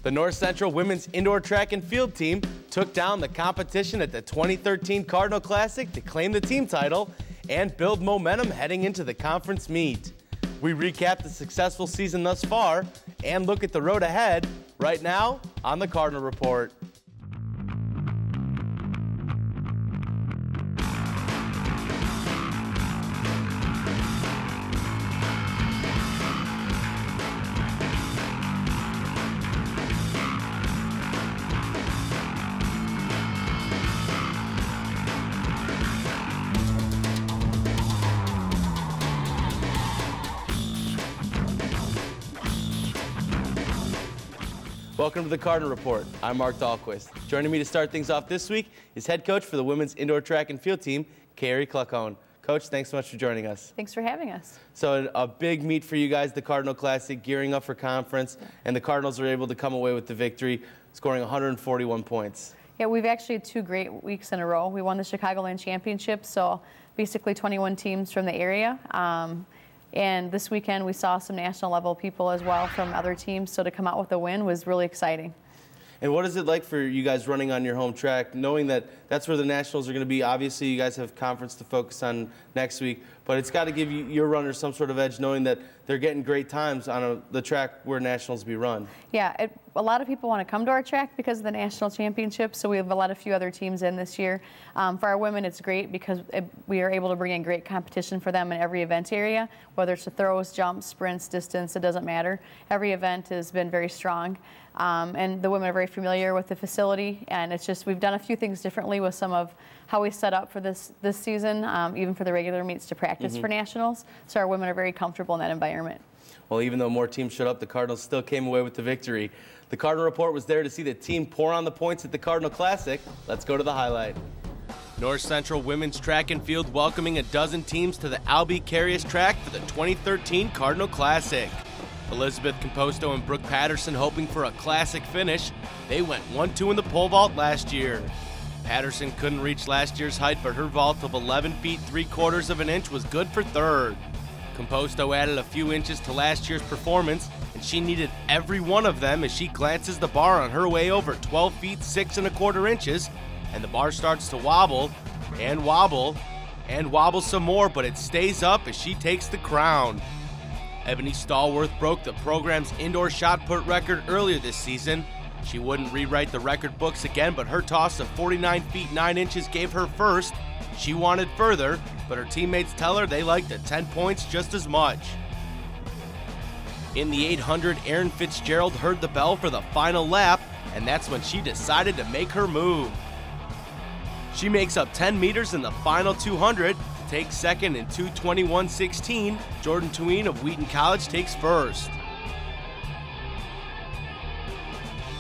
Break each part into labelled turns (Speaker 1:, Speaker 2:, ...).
Speaker 1: The North Central women's indoor track and field team took down the competition at the 2013 Cardinal Classic to claim the team title and build momentum heading into the conference meet. We recap the successful season thus far and look at the road ahead right now on the Cardinal Report. Welcome to the Cardinal Report. I'm Marc Dahlquist. Joining me to start things off this week is head coach for the women's indoor track and field team, Kari Kluckhohn. Coach, thanks so much for joining us.
Speaker 2: Thanks for having us.
Speaker 1: So a big meet for you guys, the Cardinal Classic, gearing up for conference, and the Cardinals were able to come away with the victory, scoring 141 points.
Speaker 2: Yeah, we've actually had 2 great weeks in a row. We won the Chicagoland Championship, so basically 21 teams from the area. And this weekend we saw some national level people as well from other teams, so to come out with a win was really exciting.
Speaker 1: And what is it like for you guys running on your home track, knowing that that's where the Nationals are going to be? Obviously, you guys have conference to focus on next week, but it's got to give your runners some sort of edge knowing that they're getting great times on the track where Nationals be run.
Speaker 2: Yeah, a lot of people want to come to our track because of the national championship, so we have a few other teams in this year. For our women, it's great because we are able to bring in great competition for them in every event area, whether it's the throws, jumps, sprints, distance, it doesn't matter. Every event has been very strong. And the women are very familiar with the facility, and it's just we've done a few things differently with some of how we set up for this season, even for the regular meets to practice for nationals. So our women are very comfortable in that environment.
Speaker 1: Well, even though more teams showed up, the Cardinals still came away with the victory. The Cardinal Report was there to see the team pour on the points at the Cardinal Classic. Let's go to the highlight. North Central women's track and field welcoming a dozen teams to the Albee Carious track for the 2013 Cardinal Classic. Elizabeth Composto and Brooke Patterson hoping for a classic finish. They went 1-2 in the pole vault last year. Patterson couldn't reach last year's height, but her vault of 11 feet 3/4 of an inch was good for third. Composto added a few inches to last year's performance, and she needed every one of them as she glances the bar on her way over 12 feet 6 1/4 inches, and the bar starts to wobble and wobble and wobble some more, but it stays up as she takes the crown. Ebony Stallworth broke the program's indoor shot put record earlier this season. She wouldn't rewrite the record books again, but her toss of 49 feet 9 inches gave her first. She wanted further, but her teammates tell her they like the 10 points just as much. In the 800, Erin Fitzgerald heard the bell for the final lap, and that's when she decided to make her move. She makes up 10 meters in the final 200, takes second in 2:21.16. Jordan Tween of Wheaton College takes first.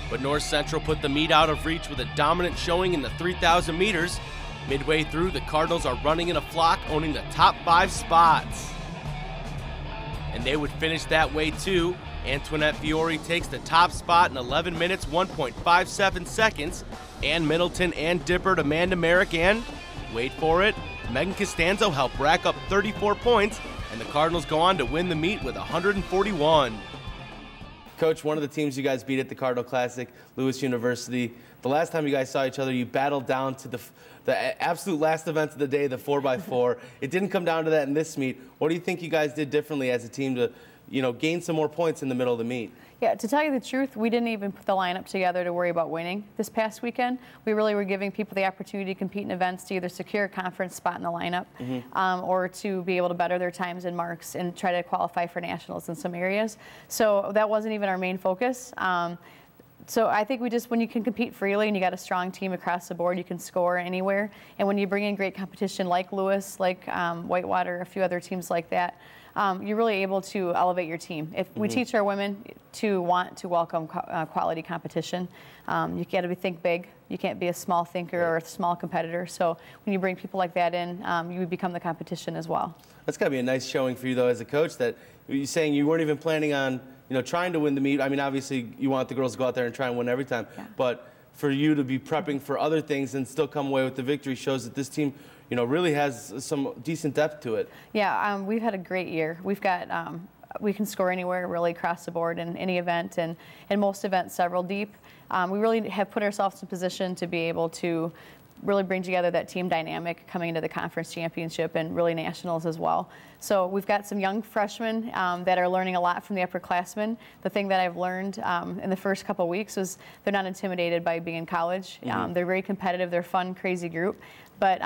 Speaker 1: But North Central put the meet out of reach with a dominant showing in the 3,000 meters. Midway through, the Cardinals are running in a flock, owning the top 5 spots. And they would finish that way too. Antoinette Fiore takes the top spot in 11 minutes, 1.57 seconds. Ann Middleton and Dippert, Amanda Merrick, and, wait for it, Megan Costanzo help rack up 34 points, and the Cardinals go on to win the meet with 141. Coach, one of the teams you guys beat at the Cardinal Classic, Lewis University. The last time you guys saw each other, you battled down to the absolute last event of the day, the 4x4. It didn't come down to that in this meet. What do you think you guys did differently as a team to, gain some more points in the middle of the meet?
Speaker 2: Yeah, to tell you the truth, we didn't even put the lineup together to worry about winning this past weekend. We really were giving people the opportunity to compete in events to either secure a conference spot in the lineup or to be able to better their times in marks and try to qualify for nationals in some areas. So that wasn't even our main focus. So I think when you can compete freely and you got a strong team across the board, you can score anywhere. And when you bring in great competition like Lewis, like Whitewater, a few other teams like that, you're really able to elevate your team. If we teach our women to want to welcome quality competition, you got to think big. You can't be a small thinker or a small competitor. So when you bring people like that in, you become the competition as well.
Speaker 1: That's got to be a nice showing for you, though, as a coach, that you're saying you weren't even planning on trying to win the meet. I mean, obviously, you want the girls to go out there and try and win every time. Yeah. But for you to be prepping for other things and still come away with the victory shows that this team, really has some decent depth to it.
Speaker 2: Yeah, we've had a great year. We've got we can score anywhere, really across the board in any event, and in most events several deep. We really have put ourselves in position to be able to really bring together that team dynamic coming into the conference championship and really nationals as well. So we've got some young freshmen that are learning a lot from the upperclassmen. The thing that I've learned in the first couple of weeks is they're not intimidated by being in college. They're very competitive. They're a fun, crazy group. But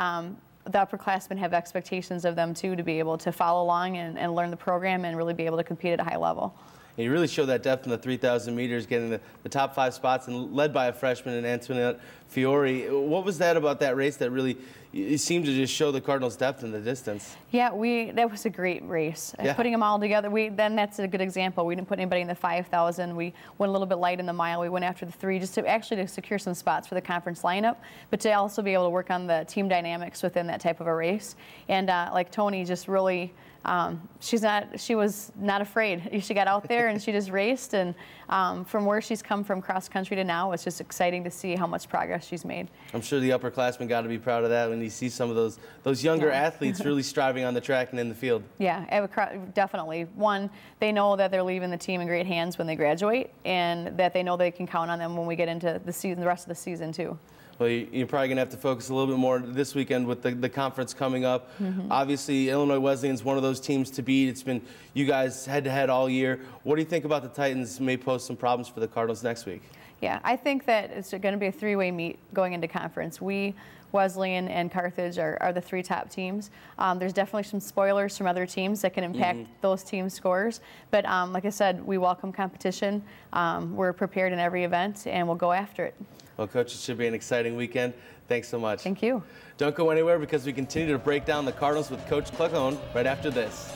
Speaker 2: the upperclassmen have expectations of them too, to be able to follow along and learn the program and really be able to compete at a high level.
Speaker 1: And you really showed that depth in the 3,000 meters, getting the top 5 spots and led by a freshman in Antoinette Fiore. What was that about that race that really it seemed to just show the Cardinals' depth in the distance?
Speaker 2: Yeah, that was a great race.
Speaker 1: Yeah.
Speaker 2: Putting them all together, then that's a good example. We didn't put anybody in the 5,000. We went a little bit light in the mile. We went after the 3 just to secure some spots for the conference lineup, but to also be able to work on the team dynamics within that type of a race. And like Tony just really, she was not afraid. She got out there and she just raced, and from where she's come from cross country to now, it's just exciting to see how much progress she's made.
Speaker 1: I'm sure the upperclassmen got to be proud of that when you see some of those younger athletes really striving on the track and in the field.
Speaker 2: Yeah, definitely. One, they know that they're leaving the team in great hands when they graduate, and that they know they can count on them when we get into the season, the rest of the season too.
Speaker 1: Well, you're probably going to have to focus a little bit more this weekend with the conference coming up. Obviously, Illinois Wesleyan's one of those teams to beat. It's been you guys head-to-head all year. What do you think about the Titans may pose some problems for the Cardinals next week?
Speaker 2: Yeah, I think that it's going to be a 3-way meet going into conference. We, Wesleyan, and Carthage are the 3 top teams. There's definitely some spoilers from other teams that can impact those teams' scores. But like I said, we welcome competition. We're prepared in every event, and we'll go after it.
Speaker 1: Well, Coach, it should be an exciting weekend. Thanks so much.
Speaker 2: Thank you.
Speaker 1: Don't go anywhere because we continue to break down the Cardinals with Coach Kluckhohn right after this.